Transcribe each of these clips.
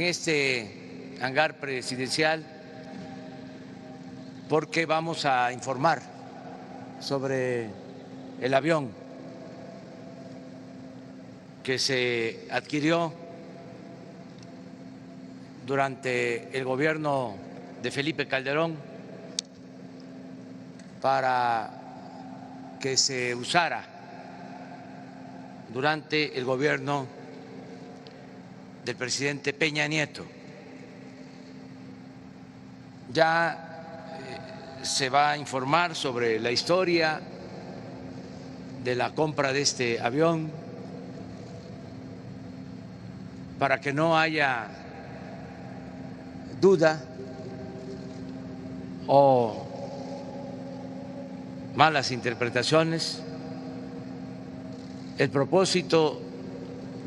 En este hangar presidencial porque vamos a informar sobre el avión que se adquirió durante el gobierno de Felipe Calderón para que se usara durante el gobierno del presidente Peña Nieto. Ya se va a informar sobre la historia de la compra de este avión para que no haya duda o malas interpretaciones. El propósito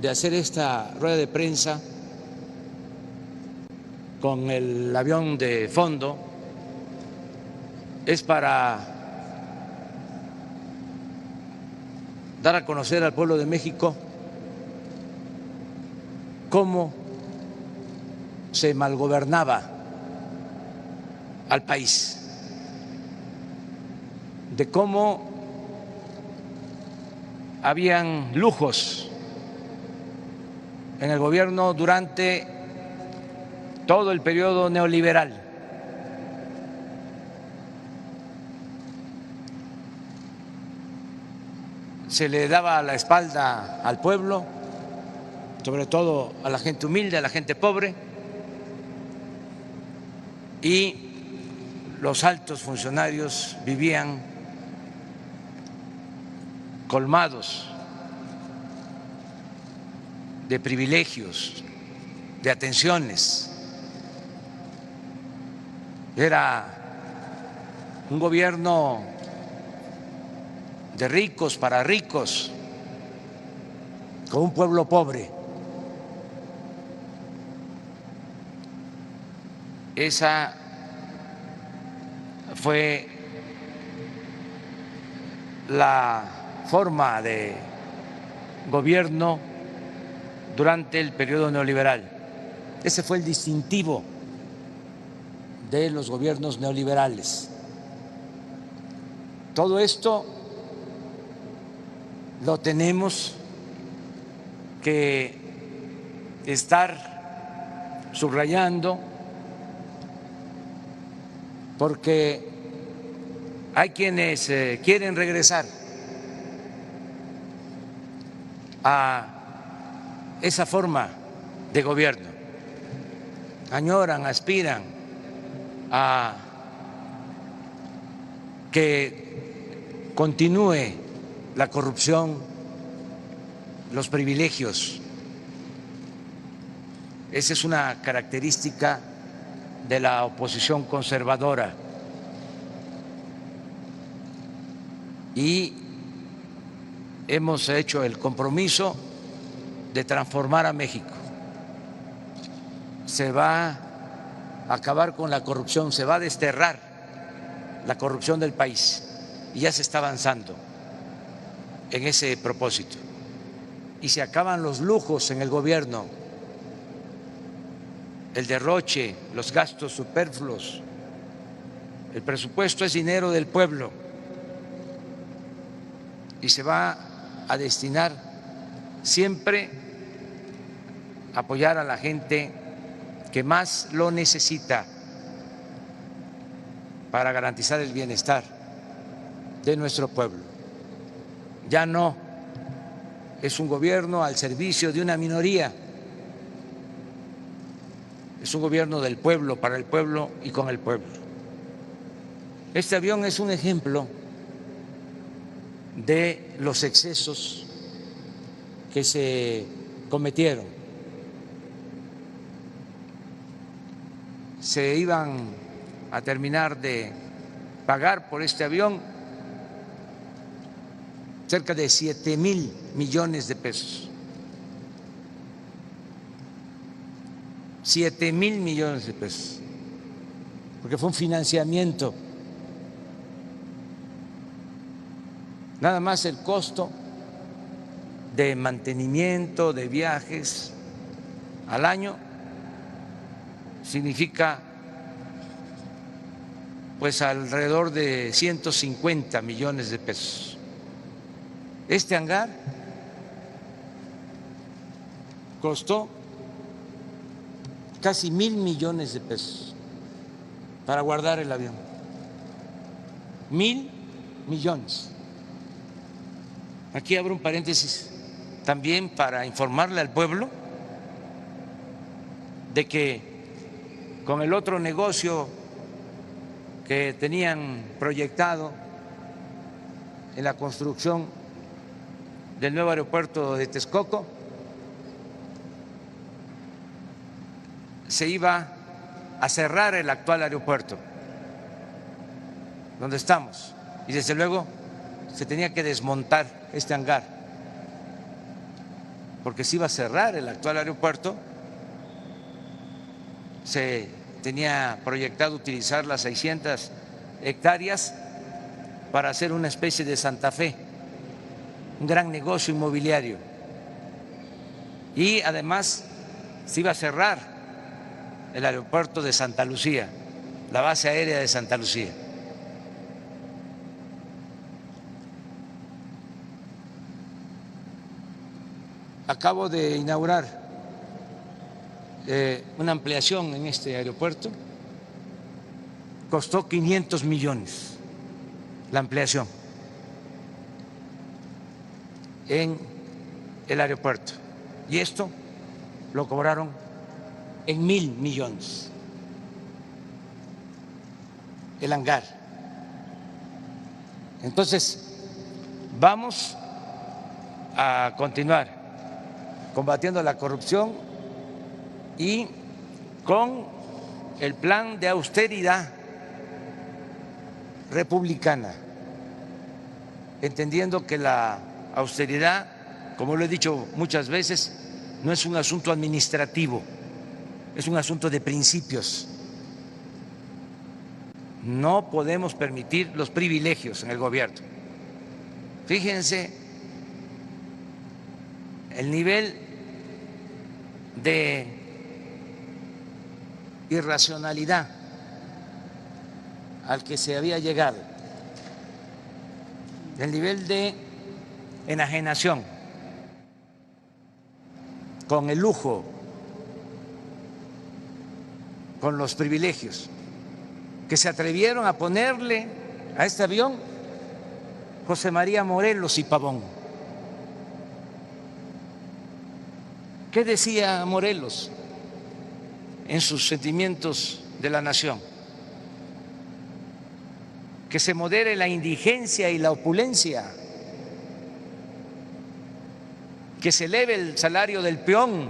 de hacer esta rueda de prensa con el avión de fondo es para dar a conocer al pueblo de México cómo se malgobernaba al país, de cómo habían lujos en el gobierno durante todo el periodo neoliberal. Se le daba la espalda al pueblo, sobre todo a la gente humilde, a la gente pobre, y los altos funcionarios vivían colmados de privilegios, de atenciones. Era un gobierno de ricos para ricos, con un pueblo pobre. Esa fue la forma de gobierno durante el periodo neoliberal. Ese fue el distintivo de los gobiernos neoliberales. Todo esto lo tenemos que estar subrayando porque hay quienes quieren regresar a esa forma de gobierno, añoran, aspiran a que continúe la corrupción, los privilegios. Esa es una característica de la oposición conservadora. Y hemos hecho el compromiso de transformar a México. Se va a acabar con la corrupción, se va a desterrar la corrupción del país y ya se está avanzando en ese propósito. Y se acaban los lujos en el gobierno, el derroche, los gastos superfluos. El presupuesto es dinero del pueblo y se va a destinar siempre a apoyar a la gente que más lo necesita para garantizar el bienestar de nuestro pueblo. Ya no es un gobierno al servicio de una minoría, es un gobierno del pueblo, para el pueblo y con el pueblo. Este avión es un ejemplo de los excesos que se cometieron. Se iban a terminar de pagar por este avión cerca de 7,000 millones de pesos. 7,000 millones de pesos, porque fue un financiamiento. Nada más el costo de mantenimiento, de viajes al año, significa pues alrededor de 150 millones de pesos. Este hangar costó casi 1,000 millones de pesos para guardar el avión. 1,000 millones. Aquí abro un paréntesis también para informarle al pueblo de que con el otro negocio que tenían proyectado en la construcción del nuevo aeropuerto de Texcoco, se iba a cerrar el actual aeropuerto donde estamos y desde luego se tenía que desmontar este hangar porque se iba a cerrar el actual aeropuerto. Se tenía proyectado utilizar las 600 hectáreas para hacer una especie de Santa Fe, un gran negocio inmobiliario, y además se iba a cerrar el aeropuerto de Santa Lucía, la base aérea de Santa Lucía. Acabo de inaugurar una ampliación en este aeropuerto, costó 500 millones la ampliación en el aeropuerto y esto lo cobraron en 1,000 millones el hangar. Entonces vamos a continuar combatiendo la corrupción y con el plan de austeridad republicana, entendiendo que la austeridad, como lo he dicho muchas veces, no es un asunto administrativo, es un asunto de principios. No podemos permitir los privilegios en el gobierno. Fíjense el nivel de irracionalidad al que se había llegado, el nivel de enajenación con el lujo, con los privilegios, que se atrevieron a ponerle a este avión José María Morelos y Pavón. ¿Qué decía Morelos en sus sentimientos de la nación? Que se modere la indigencia y la opulencia, que se eleve el salario del peón,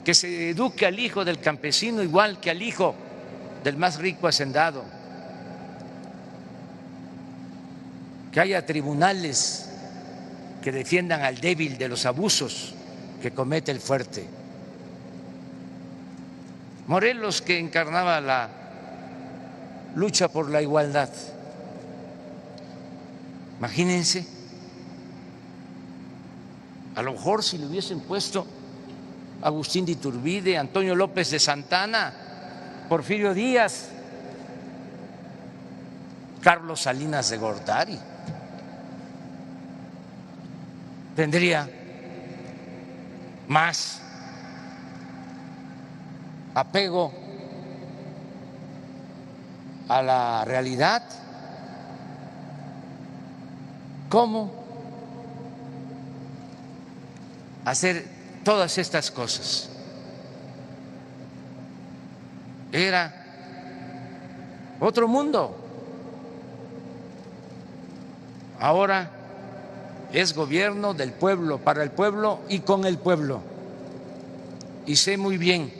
que se eduque al hijo del campesino igual que al hijo del más rico hacendado, que haya tribunales que defiendan al débil de los abusos que comete el fuerte. Morelos, que encarnaba la lucha por la igualdad. Imagínense, a lo mejor si le hubiesen puesto Agustín de Iturbide, Antonio López de Santana, Porfirio Díaz, Carlos Salinas de Gortari, tendría más apego a la realidad. ¿Cómo hacer todas estas cosas? Era otro mundo. Ahora es gobierno del pueblo, para el pueblo y con el pueblo. Y sé muy bien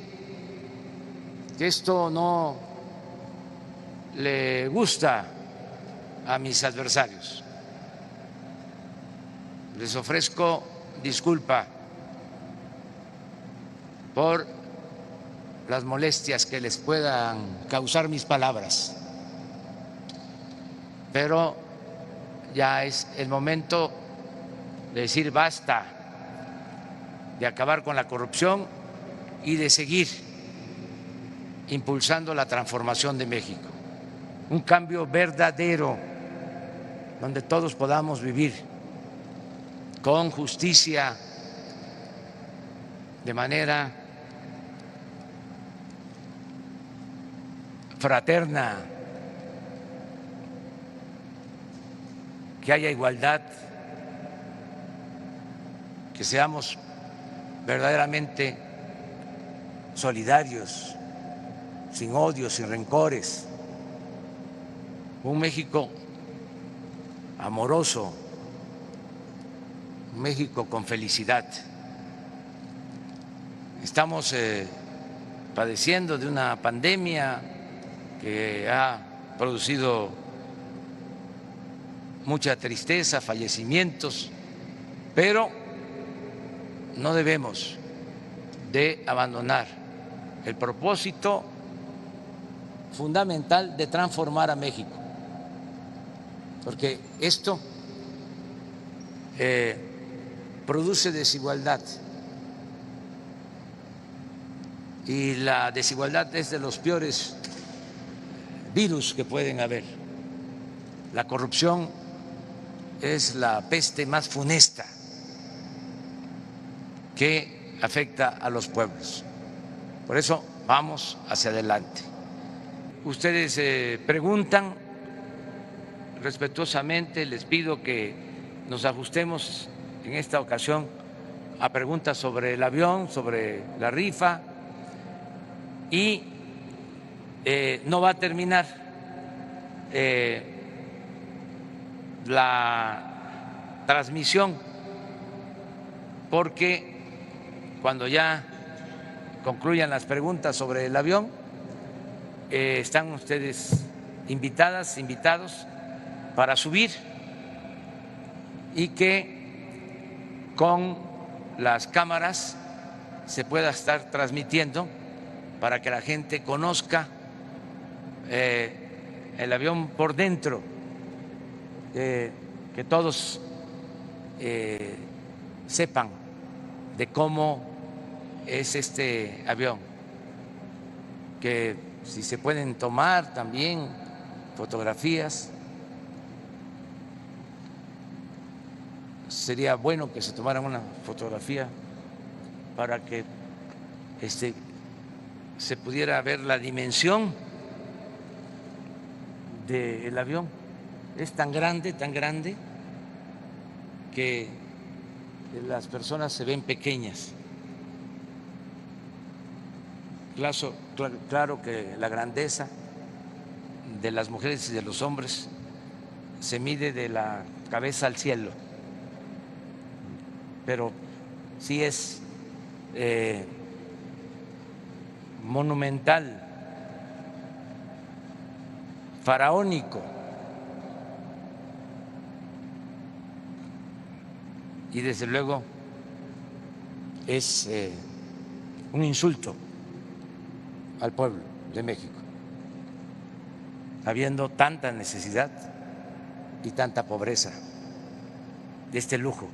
que esto no le gusta a mis adversarios. Les ofrezco disculpa por las molestias que les puedan causar mis palabras, pero ya es el momento de decir basta, de acabar con la corrupción y de seguir impulsando la transformación de México, un cambio verdadero donde todos podamos vivir con justicia, de manera fraterna, que haya igualdad, que seamos verdaderamente solidarios, sin odios, sin rencores, un México amoroso, un México con felicidad. Estamos padeciendo de una pandemia que ha producido mucha tristeza, fallecimientos, pero no debemos de abandonar el propósito fundamental de transformar a México, porque esto produce desigualdad y la desigualdad es de los peores virus que pueden haber. La corrupción es la peste más funesta que afecta a los pueblos. Por eso vamos hacia adelante. Ustedes preguntan respetuosamente, les pido que nos ajustemos en esta ocasión a preguntas sobre el avión, sobre la rifa, y no va a terminar la transmisión, porque cuando ya concluyan las preguntas sobre el avión, están ustedes invitadas, invitados para subir y que con las cámaras se pueda estar transmitiendo para que la gente conozca el avión por dentro, que todos sepan de cómo es este avión, que si se pueden tomar también fotografías, sería bueno que se tomaran una fotografía para que se pudiera ver la dimensión del avión. Es tan grande que las personas se ven pequeñas. Claro que la grandeza de las mujeres y de los hombres se mide de la cabeza al cielo, pero sí es monumental, faraónico, y desde luego es un insulto al pueblo de México, habiendo tanta necesidad y tanta pobreza de este lujo.